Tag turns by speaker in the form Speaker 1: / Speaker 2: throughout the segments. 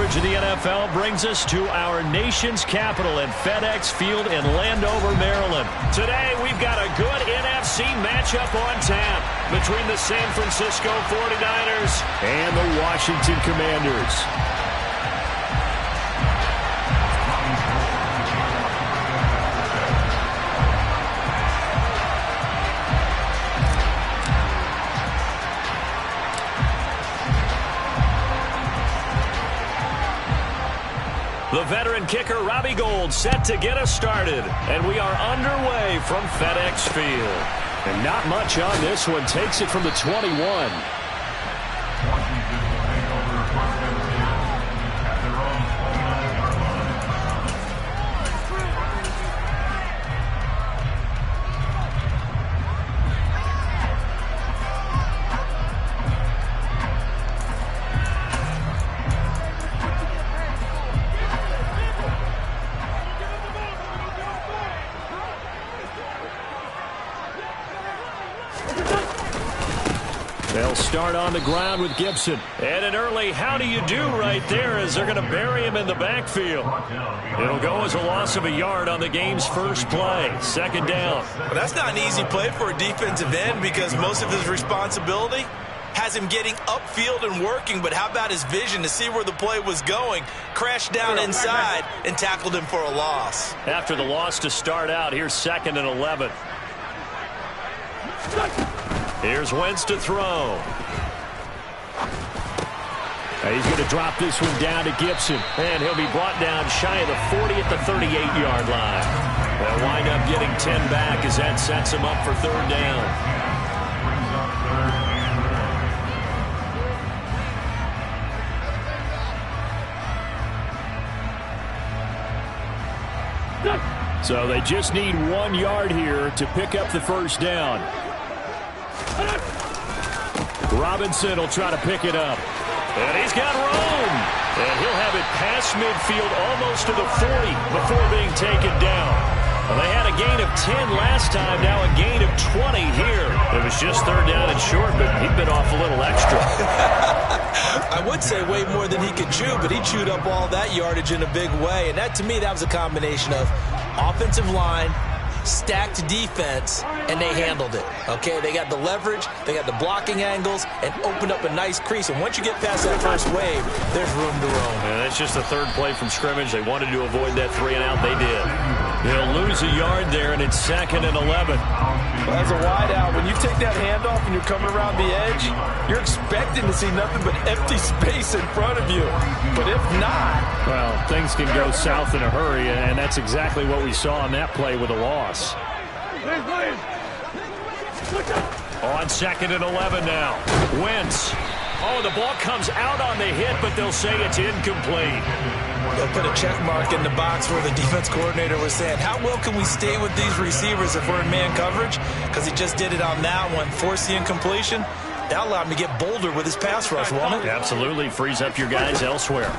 Speaker 1: coverage of the NFL brings us to our nation's capital at FedEx Field in Landover, Maryland. Today, we've got a good NFC matchup on tap between the San Francisco 49ers and the Washington Commanders. The veteran kicker, Robbie Gould, set to get us started. And we are underway from FedEx Field. And not much on this one. Takes it from the 21. They'll start on the ground with Gibson. And an early how do you do right there as they're going to bury him in the backfield. It'll go as a loss of a yard on the game's first play. Second down.
Speaker 2: Well, that's not an easy play for a defensive end because most of his responsibility has him getting upfield and working, but how about his vision to see where the play was going? Crashed down inside and tackled him for a loss.
Speaker 1: After the loss to start out, here's 2nd and 11. Here's Wentz to throw. He's going to drop this one down to Gibson. And he'll be brought down shy of the 40 at the 38-yard line. They'll wind up getting 10 back as that sets him up for 3rd down. So they just need 1 yard here to pick up the first down. Robinson will try to pick it up. And he's got room. And he'll have it past midfield almost to the 40 before being taken down. Well, they had a gain of 10 last time, now a gain of 20 here. It was just 3rd down and short, but he bit off a little extra.
Speaker 2: I would say way more than he could chew, but he chewed up all that yardage in a big way. And that, to me, that was a combination of offensive line, stacked defense, and they handled it. Okay, they got the leverage, they got the blocking angles, and opened up a nice crease. And once you get past that first wave, there's room to roam.
Speaker 1: And that's just the 3rd play from scrimmage. They wanted to avoid that 3 and out. They did. They'll lose a yard there, and it's 2nd and 11.
Speaker 3: Well, as a wide out, when you take that handoff and you're coming around the edge, you're expecting to see nothing but empty space in front of you. But if not,
Speaker 1: well, things can go south in a hurry, and that's exactly what we saw on that play with a loss. On 2nd and 11 now. Wentz. Oh, the ball comes out on the hit, but they'll say it's incomplete.
Speaker 2: They'll put a check mark in the box where the defense coordinator was saying, how well can we stay with these receivers if we're in man coverage? Because he just did it on that one. Force the incompletion. That allowed him to get bolder with his pass rush, won't it?
Speaker 1: Absolutely. Frees up your guys elsewhere.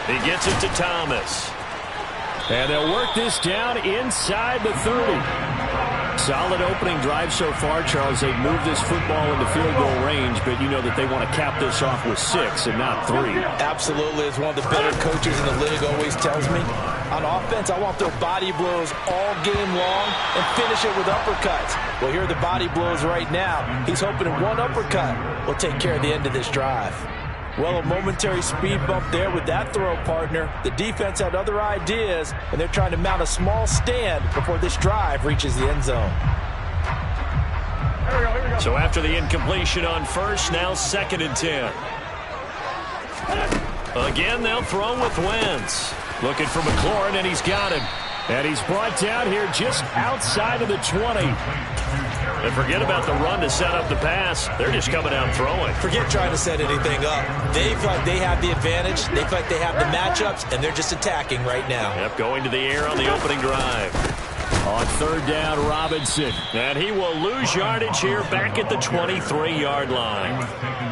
Speaker 1: He gets it to Thomas. And they'll work this down inside the 30. Solid opening drive so far, Charles. They've moved this football into field goal range, but you know that they want to cap this off with 6 and not 3.
Speaker 2: Absolutely. It's one of the better coaches in the league always tells me. On offense, I want their body blows all game long and finish it with uppercuts. Well, here are the body blows right now. He's hoping one uppercut will take care of the end of this drive. Well, a momentary speed bump there with that throw, partner. The defense had other ideas, and they're trying to mount a small stand before this drive reaches the end zone.
Speaker 1: Here we go. So after the incompletion on first, now 2nd and 10. Again, they'll throw with Wentz. Looking for McLaurin, and he's got him. And he's brought down here just outside of the 20. And forget about the run to set up the pass. They're just coming out throwing.
Speaker 2: Forget trying to set anything up. They feel like they have the advantage. They feel like they have the matchups, and they're just attacking right now.
Speaker 1: Yep, going to the air on the opening drive. On third down, Robinson. And he will lose yardage here back at the 23-yard line.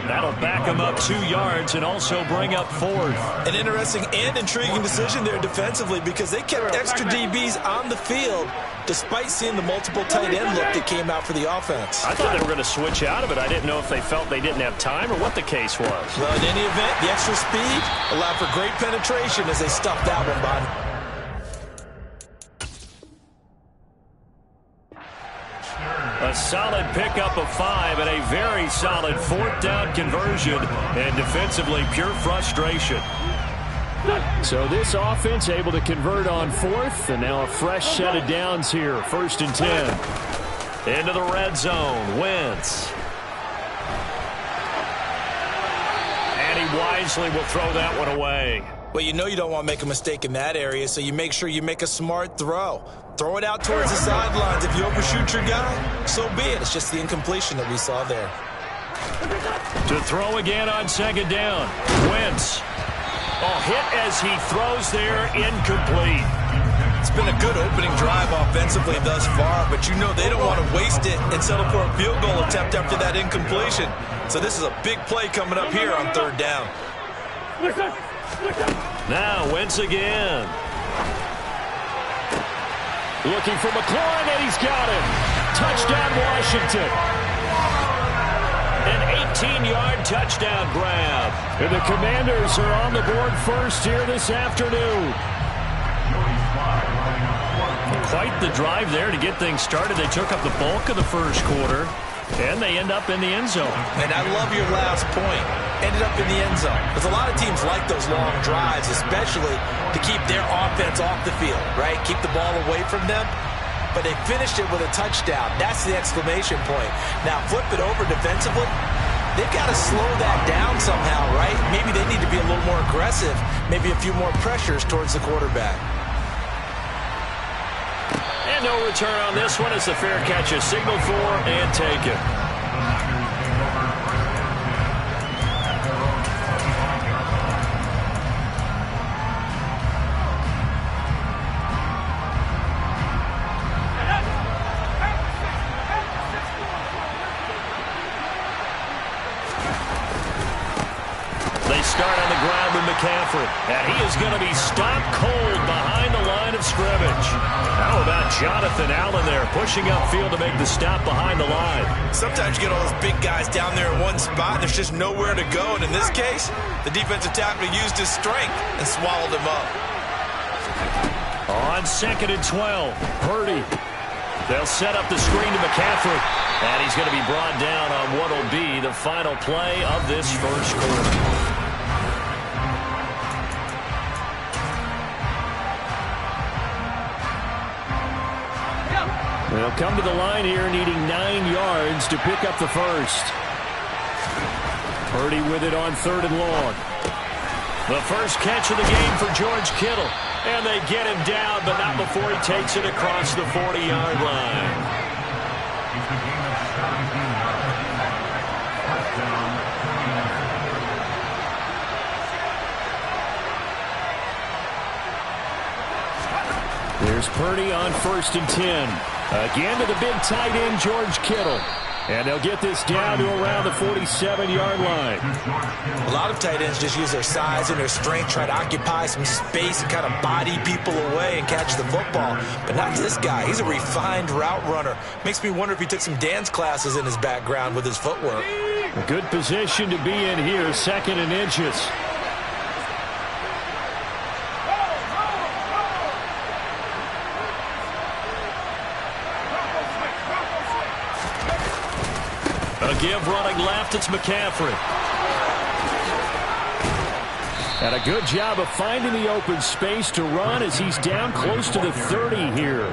Speaker 1: That'll back him up 2 yards and also bring up fourth.
Speaker 2: An interesting and intriguing decision there defensively because they kept extra DBs on the field despite seeing the multiple tight end look that came out for the offense.
Speaker 1: I thought they were going to switch out of it. I didn't know if they felt they didn't have time or what the case was.
Speaker 2: Well, in any event, the extra speed allowed for great penetration as they stuffed that one, Bobby.
Speaker 1: A solid pickup of 5 and a very solid 4th down conversion, and defensively pure frustration. So this offense able to convert on 4th, and now a fresh set of downs here. 1st and 10. Into the red zone. Wentz. And he wisely will throw that one away.
Speaker 2: Well, you know you don't want to make a mistake in that area, so you make sure you make a smart throw. Throw it out towards the sidelines. If you overshoot your guy, so be it. It's just the incompletion that we saw there.
Speaker 1: To throw again on 2nd down. Wentz. Oh, hit as he throws there, incomplete.
Speaker 2: It's been a good opening drive offensively thus far, but you know they don't want to waste it and settle for a field goal attempt after that incompletion. So this is a big play coming up here on 3rd down.
Speaker 1: Now Wentz again. Looking for McLaurin, and he's got him. Touchdown, Washington. An 18-yard touchdown grab. And the Commanders are on the board first here this afternoon. Quite the drive there to get things started. They took up the bulk of the first quarter, and they end up in the end zone.
Speaker 2: And I love your last point. Ended up in the end zone. Because a lot of teams like those long drives, especially to keep their offense off the field, right? Keep the ball away from them. But they finished it with a touchdown. That's the exclamation point. Now flip it over defensively. They've got to slow that down somehow, right? Maybe they need to be a little more aggressive. Maybe a few more pressures towards the quarterback.
Speaker 1: And no return on this one as the fair catch is signaled for and taken. Start on the ground with McCaffrey. And he is going to be stopped cold behind the line of scrimmage. How about Jonathan Allen there pushing upfield to make the stop behind the line?
Speaker 2: Sometimes you get all those big guys down there in one spot. There's just nowhere to go. And in this case, the defensive tackle used his strength and swallowed him up.
Speaker 1: On 2nd and 12, Purdy. They'll set up the screen to McCaffrey. And he's going to be brought down on what will be the final play of this first quarter. They'll come to the line here needing 9 yards to pick up the first. Purdy with it on 3rd and long. The first catch of the game for George Kittle. And they get him down, but not before he takes it across the 40-yard line. There's Purdy on 1st and 10. Again to the big tight end, George Kittle. And they'll get this down to around the 47-yard line.
Speaker 2: A lot of tight ends just use their size and their strength, try to occupy some space and kind of body people away and catch the football. But not this guy. He's a refined route runner. Makes me wonder if he took some dance classes in his background with his footwork.
Speaker 1: A good position to be in here, 2nd and inches. A give running left, it's McCaffrey. And a good job of finding the open space to run as he's down close to the 30 here.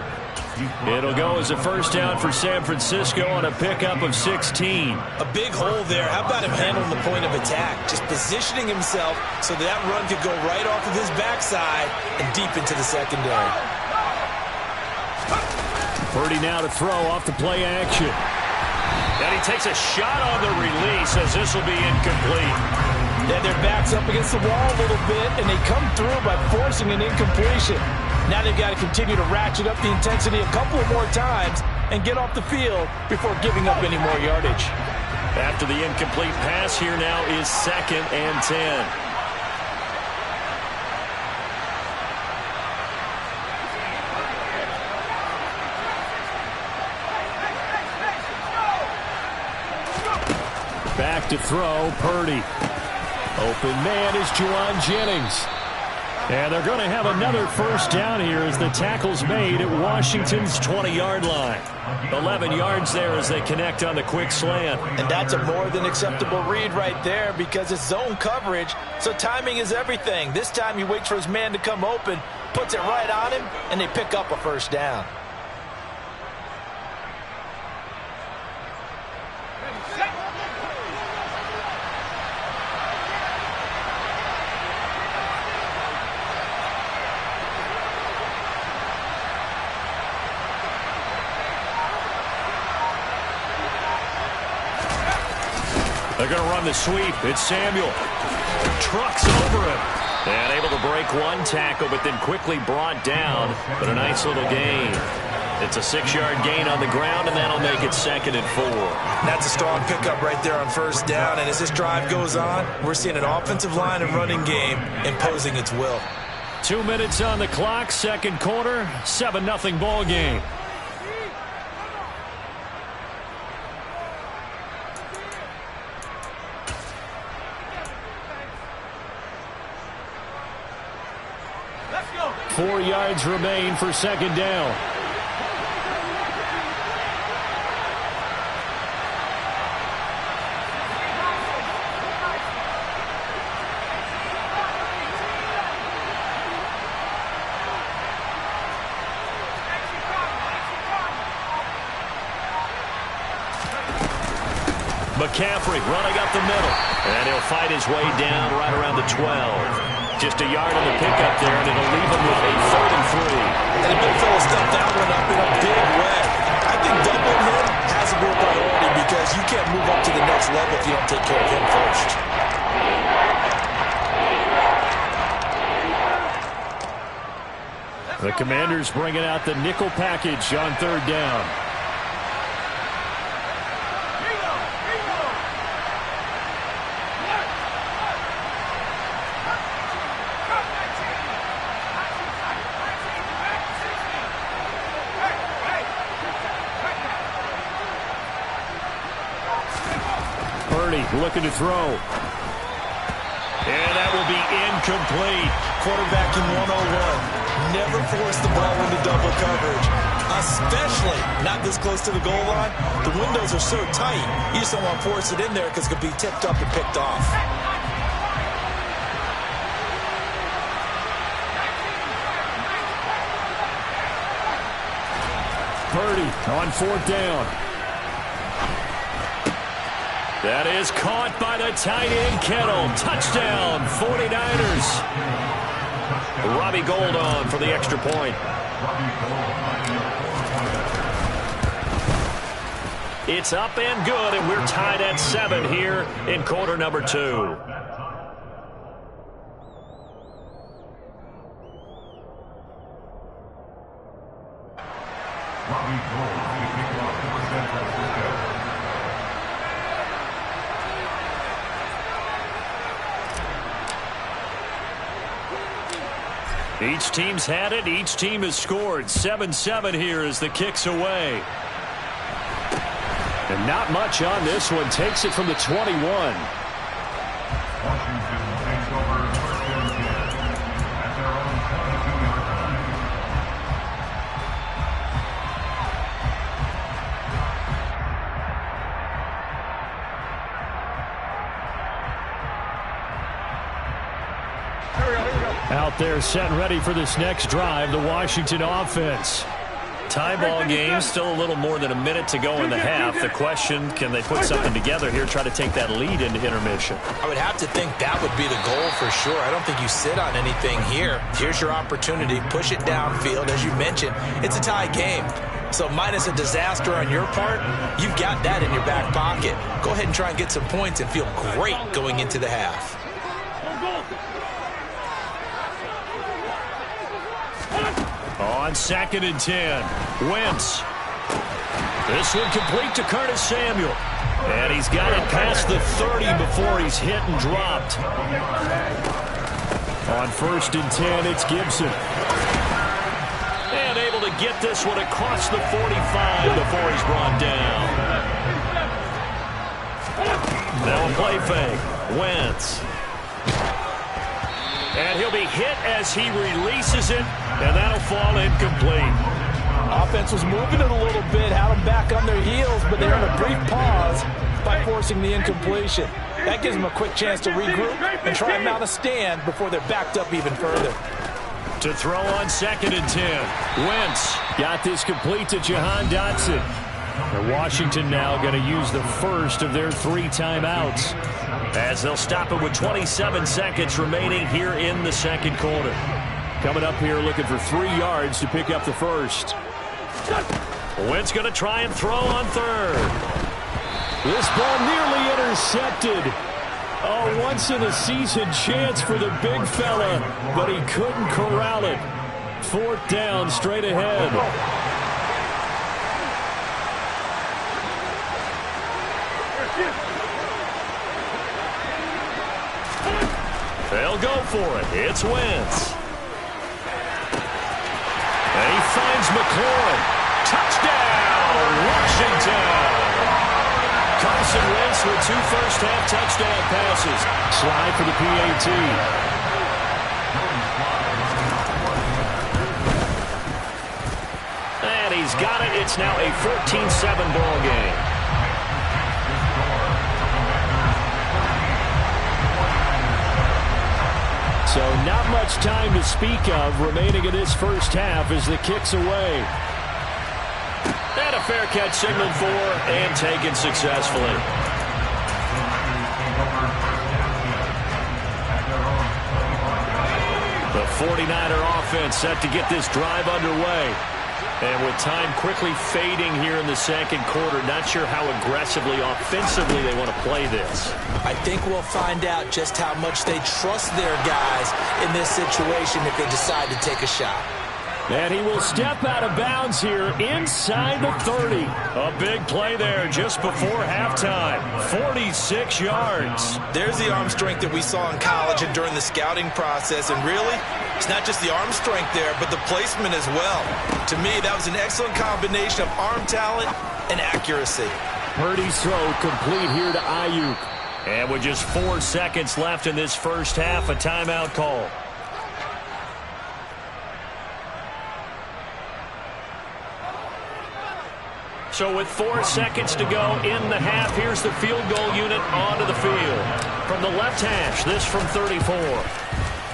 Speaker 1: It'll go as a first down for San Francisco on a pickup of 16.
Speaker 2: A big hole there. How about him handling the point of attack? Just positioning himself so that run could go right off of his backside and deep into the secondary.
Speaker 1: Purdy now to throw off the play action. And he takes a shot on the release as this will be incomplete.
Speaker 3: Yeah, their back's up against the wall a little bit, and they come through by forcing an incompletion.
Speaker 2: Now they've got to continue to ratchet up the intensity a couple of more times and get off the field before giving up any more yardage.
Speaker 1: After the incomplete pass, here now is 2nd and 10. Back to throw, Purdy. Open man is Juwan Jennings. And they're going to have another first down here as the tackle's made at Washington's 20-yard line. 11 yards there as they connect on the quick slant.
Speaker 2: And that's a more than acceptable read right there because it's zone coverage, so timing is everything. This time he waits for his man to come open, puts it right on him, and they pick up a first down.
Speaker 1: They're going to run the sweep. It's Samuel. Trucks over him. And able to break one tackle, but then quickly brought down. But a nice little gain. It's a 6-yard gain on the ground, and that'll make it 2nd and 4.
Speaker 2: That's a strong pickup right there on first down. And as this drive goes on, we're seeing an offensive line and running game imposing its will.
Speaker 1: 2 minutes on the clock, second quarter, 7-0 ball game.
Speaker 3: Let's go.
Speaker 1: 4 yards remain for second down. McCaffrey running up the middle. And he'll fight his way down right around the 12. Just a yard on the pickup there, and it'll leave him with a 3rd and 3.
Speaker 2: And the big fella stuffed that one up in a big way. I think doubling him has to be a priority because you can't move up to the next level if you don't take care of him first.
Speaker 1: The Commanders bringing out the nickel package on 3rd down. Looking to throw. And that will be incomplete.
Speaker 2: Quarterback in 101. Never force the ball into double coverage, especially not this close to the goal line. The windows are so tight, you just don't want to force it in there because it could be tipped up and picked off.
Speaker 1: Purdy on 4th down. That is caught by the tight end, Kittle. Touchdown, 49ers. Robbie Gould on for the extra point. It's up and good, and we're tied at 7 here in quarter number 2. Each team's had it. Each team has scored. 7-7 here as the kick's away. And not much on this one. Takes it from the 21. Out there set and ready for this next drive, the Washington offense. Tie ball game, still a little more than a minute to go in the half. The question, can they put something together here, try to take that lead into intermission?
Speaker 2: I would have to think that would be the goal for sure. I don't think you sit on anything here. Here's your opportunity. Push it downfield. As you mentioned, it's a tie game. So minus a disaster on your part, you've got that in your back pocket. Go ahead and try and get some points and feel great going into the half.
Speaker 1: On 2nd and 10, Wentz. This one complete to Curtis Samuel. And he's got it past the 30 before he's hit and dropped. On 1st and 10, it's Gibson. And able to get this one across the 45 before he's brought down. Now a play fake. Wentz. And he'll be hit as he releases it, and that'll fall incomplete.
Speaker 2: Offense was moving it a little bit, had them back on their heels, but they earned a brief pause by forcing the incompletion. That gives them a quick chance to regroup and try and mount a stand before they're backed up even further.
Speaker 1: To throw on 2nd and 10. Wentz got this complete to Jahan Dotson. And Washington now going to use the first of their 3 timeouts, as they'll stop it with 27 seconds remaining here in the 2nd quarter. Coming up here looking for 3 yards to pick up the first. Wentz going to try and throw on 3rd. This ball nearly intercepted. A once-in-a-season chance for the big fella, but he couldn't corral it. 4th down, straight ahead. They'll go for it. It's Wentz. And he finds McLaurin. Touchdown, Washington. Carson Wentz with 2 first-half touchdown passes. Slide for the PAT. And he's got it. It's now a 14-7 ball game. So not much time to speak of remaining in this first half as the kick's away. And a fair catch signaled for and taken successfully. The 49er offense set to get this drive underway. And with time quickly fading here in the 2nd quarter, not sure how aggressively, offensively they want to play this.
Speaker 2: I think we'll find out just how much they trust their guys in this situation if they decide to take a shot.
Speaker 1: And he will step out of bounds here inside the 30. A big play there just before halftime. 46 yards.
Speaker 2: There's the arm strength that we saw in college and during the scouting process. And really, it's not just the arm strength there, but the placement as well. To me, that was an excellent combination of arm talent and accuracy.
Speaker 1: Purdy's throw complete here to Ayuk. And with just 4 seconds left in this first half, a timeout call. So with 4 seconds to go in the half, here's the field goal unit onto the field. From the left hash, this from 34.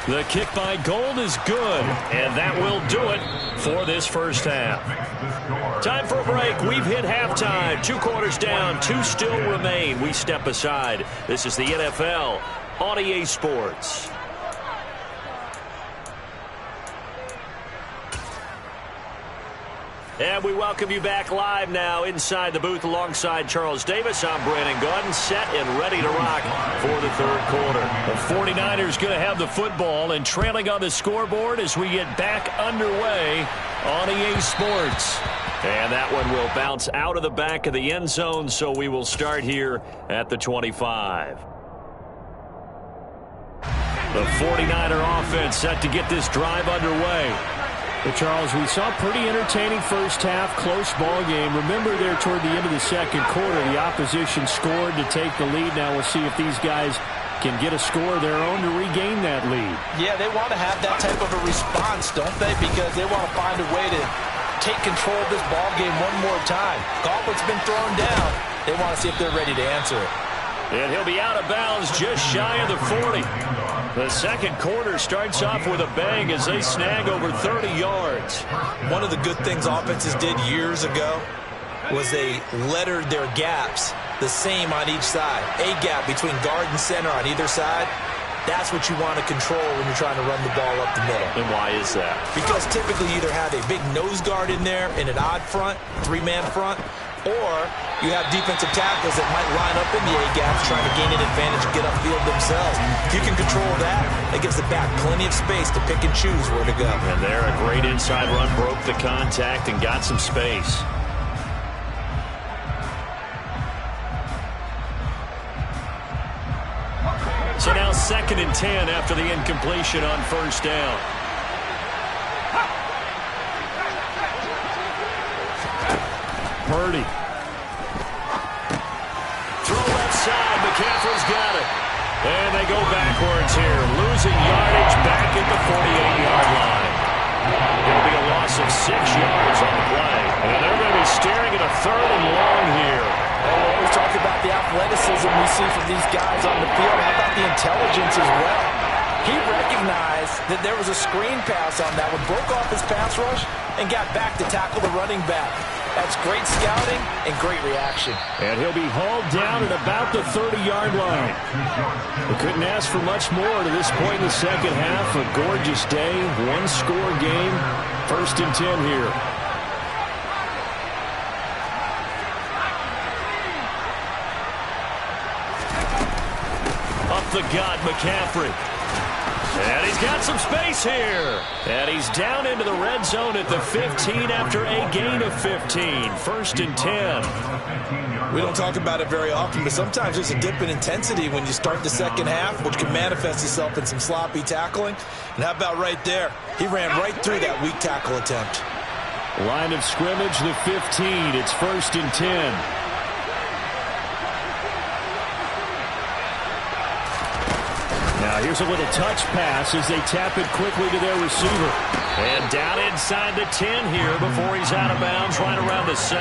Speaker 1: The kick by Gold is good, and that will do it for this first half. Time for a break. We've hit halftime. 2 quarters down, 2 still remain. We step aside. This is the NFL on EA Sports. And we welcome you back live now inside the booth alongside Charles Davis. I'm Brandon Gaudin, set and ready to rock for the 3rd quarter. The 49ers going to have the football and trailing on the scoreboard as we get back underway on EA Sports. And that one will bounce out of the back of the end zone, so we will start here at the 25. The 49er offense set to get this drive underway. Well, Charles, we saw a pretty entertaining first half, close ball game. Remember there toward the end of the 2nd quarter, the opposition scored to take the lead. Now we'll see if these guys can get a score of their own to regain that lead. Yeah, they want to have that type of a response, don't they? Because they want to find a way to take control of this ball game one more time. Gauntlet's been thrown down. They want to see if they're ready to answer it. And he'll be out of bounds just shy of the 40. The 2nd quarter starts off with a bang as they snag over 30 yards. One of the good things offenses did years ago was they lettered their gaps the same on each side. A gap between guard and center on either side. That's what you want to control when you're trying to run the ball up the middle. And why is that? Because typically you either have a big nose guard in there in an odd front, 3-man front, or you have defensive tackles that might line up in the A-gaps trying to gain an advantage and get upfield themselves.
Speaker 2: If you can control that, it gives the back plenty of space to pick and choose where to go.
Speaker 1: And there, a great inside run broke the contact and got some space. So now 2nd and 10 after the incompletion on first down. Purdy. Throw left side. McCaffrey's got it. And they go backwards here. Losing yardage back at the 48-yard line. It'll be a loss of 6 yards on the play. And they're going to be staring at a 3rd and long here.
Speaker 2: We always talk about the athleticism we see from these guys on the field. How about the intelligence as well? He recognized that there was a screen pass on that one, broke off his pass rush, and got back to tackle the running back. That's great scouting and great reaction.
Speaker 1: And he'll be hauled down at about the 30-yard line. We couldn't ask for much more to this point in the second half. A gorgeous day, one-score game. 1st and 10 here. Up the gut, McCaffrey. And he's got some space here. And he's down into the red zone at the 15 after a gain of 15. 1st and 10.
Speaker 2: We don't talk about it very often, but sometimes there's a dip in intensity when you start the second half, which can manifest itself in some sloppy tackling. And how about right there? He ran right through that weak tackle attempt.
Speaker 1: Line of scrimmage, the 15. It's 1st and 10. Now here's a little touch pass as they tap it quickly to their receiver. And down inside the 10 here before he's out of bounds right around the 7.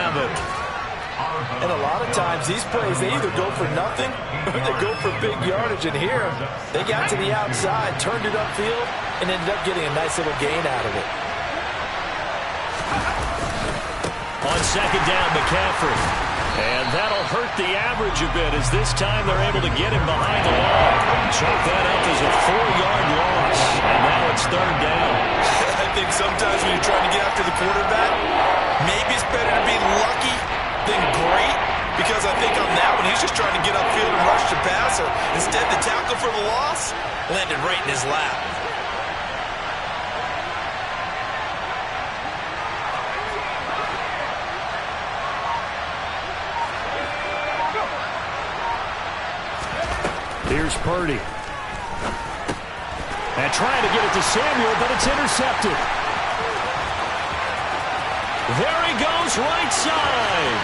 Speaker 2: And a lot of times these plays, they either go for nothing or they go for big yardage. And here, they got to the outside, turned it upfield, and ended up getting a nice little gain out of it.
Speaker 1: On 2nd down, McCaffrey. And that'll hurt the average a bit as this time they're able to get him behind the line. Chalk that up as a 4-yard loss. And now it's 3rd down.
Speaker 2: I think sometimes when you're trying to get after the quarterback, maybe it's better to be lucky than great. Because I think on that one, he's just trying to get upfield and rush the passer. Instead, the tackle for the loss landed right in his lap.
Speaker 1: Here's Purdy. And trying to get it to Samuel, but it's intercepted. There he goes, right side.